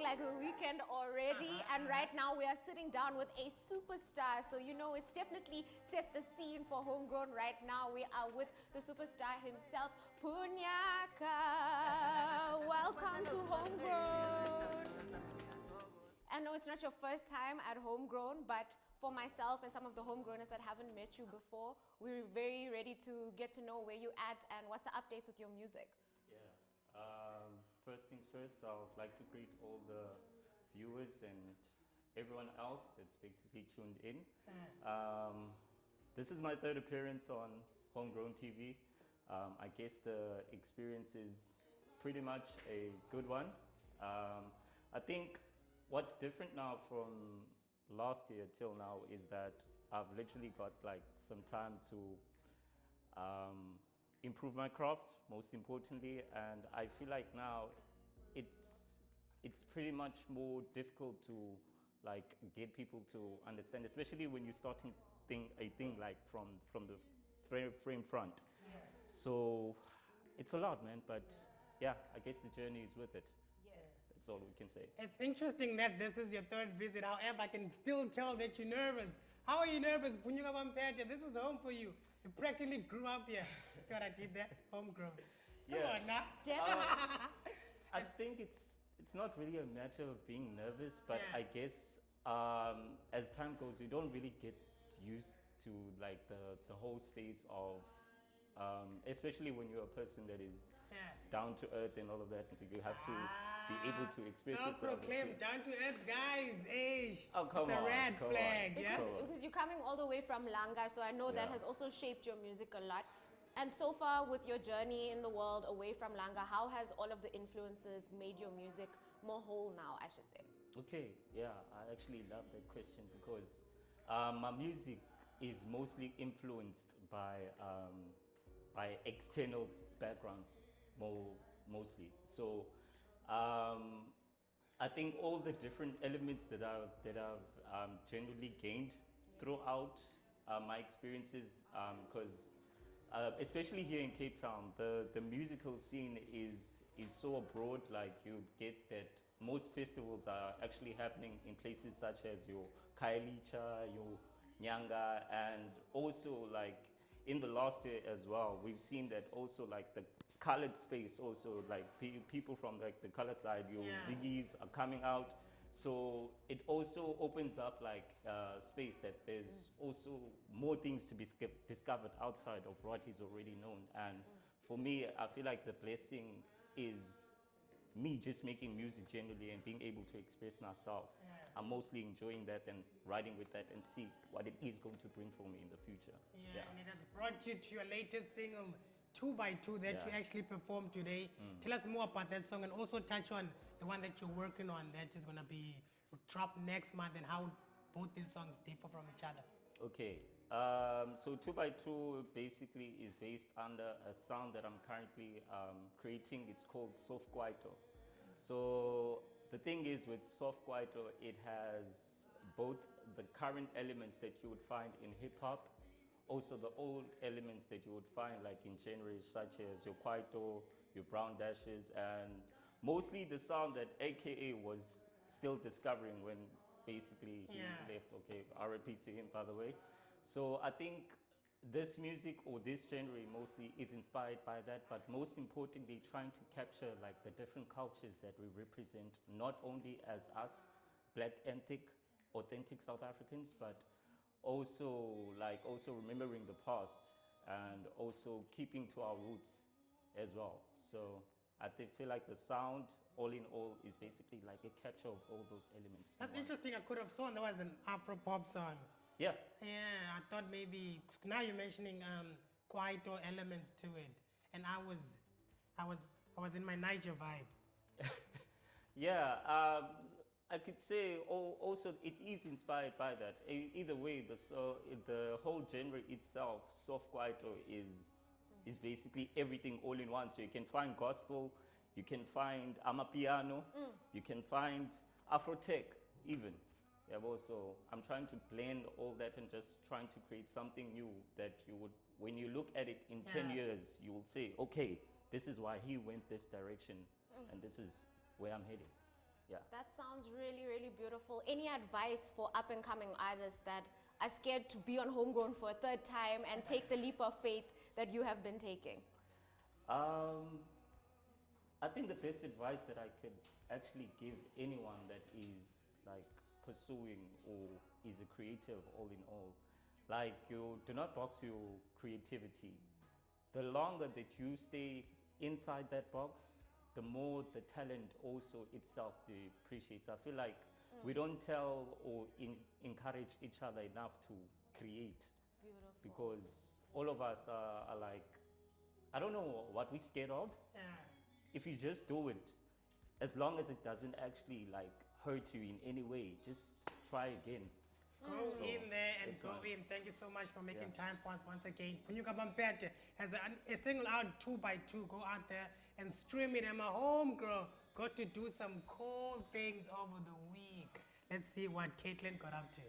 like the weekend already, and right now we are sitting down with a superstar. So you know, it's definitely set the scene for Homegrown. Right now we are with the superstar himself, Uphunyuka. Welcome to Homegrown. I know it's not your first time at Homegrown, but for myself and some of the homegrowners that haven't met you before, we're very ready to get to know where you're at and what's the updates with your music. Yeah. First things first, I would like to greet all the viewers and everyone else that's basically tuned in. This is my third appearance on Homegrown TV. I guess the experience is pretty much a good one. I think what's different now from last year till now is that I've literally got like some time to improve my craft, most importantly, and I feel like now it's pretty much more difficult to like get people to understand, especially when you're starting a thing like from the frame front. Yes. So it's a lot, man, but yeah, I guess the journey is with it. Yes. That's all we can say. It's interesting that this is your third visit. However, I can still tell that you're nervous. How are you nervous? Uphunyuka Bemphethe, this is home for you. You practically grew up here. See what I did there? Homegrown. Come on now. I think it's not really a matter of being nervous, but Yeah. I guess as time goes, you don't really get used to like the whole space of, especially when you're a person that is Yeah. down to earth and all of that. You have to be able to express yourself. Self-proclaimed down to earth guys. Age. Oh, come it's on, a red come flag. on. Yeah. Because you're coming all the way from Langa, so I know that Yeah. has also shaped your music a lot. And so far with your journey in the world away from Langa, how has all of the influences made your music more whole now, I should say? Okay, yeah, I actually love that question because my music is mostly influenced by external backgrounds, mostly. So I think all the different elements that I've generally gained throughout my experiences, because especially here in Cape Town, the musical scene is so broad. Like you get that most festivals are actually happening in places such as your Kailicha, your Nyanga, and also like in the last year as well, we've seen that also like the colored space also like people from like the color side, your Yeah. Ziggies are coming out. So it also opens up like space that there's also more things to be discovered outside of what is already known. And for me, I feel like the blessing is me just making music generally and being able to express myself. Yeah. I'm mostly enjoying that and riding with that and see what it is going to bring for me in the future. Yeah, and it has brought you to your latest single, 2 by 2 that you Yeah. actually performed today. Tell us more about that song and also touch on the one that you're working on that is going to be dropped next month and how both these songs differ from each other. Okay, so 2 by 2 basically is based under a sound that I'm currently creating. It's called Soft Kwaito. So the thing is with Soft Kwaito, it has both the current elements that you would find in hip hop, also the old elements that you would find like in genres such as your Kwaito, your Brown Dashes, and mostly the sound that AKA was still discovering when basically he Yeah. left. Okay, RIP to him, by the way. So I think this music or this genre mostly is inspired by that, but most importantly trying to capture like the different cultures that we represent, not only as us black authentic South Africans, but also remembering the past and also keeping to our roots as well. So I feel like the sound all in all is basically like a capture of all those elements. That's interesting. I could have sworn there was an Afro pop song. Yeah. Yeah, I thought maybe now you're mentioning Kwaito elements to it, and I was in my Niger vibe. Yeah, I could say also it is inspired by that. Either way, the whole genre itself, Soft Kwaito, is basically everything all in one. So you can find gospel, you can find amapiano, you can find Afrotech even. Yeah, also I'm trying to blend all that and just trying to create something new that you would, when you look at it in 10 Yeah. years, you will say, okay, this is why he went this direction and this is where I'm heading. Yeah. That sounds really, really beautiful. Any advice for up and coming artists that are scared to be on Homegrown for a third time and take the leap of faith that you have been taking? I think the best advice that I could actually give anyone that is like pursuing or is a creative all in all, like you do not box your creativity. The longer that you stay inside that box, the more the talent also itself depreciates. I feel like we don't tell or encourage each other enough to create Beautiful. because all of us are like, I don't know what we're scared of. Yeah. If you just do it, as long as it doesn't actually like hurt you in any way, just try again. Go So, in there and it's go fine. in. Thank you so much for making Yeah. time for us once again. Uphunyuka Bemphethe has a single out 2x2. Go out there and stream it. I'm a homegirl. Got to do some cool things over the week. Let's see what Caitlin got up to.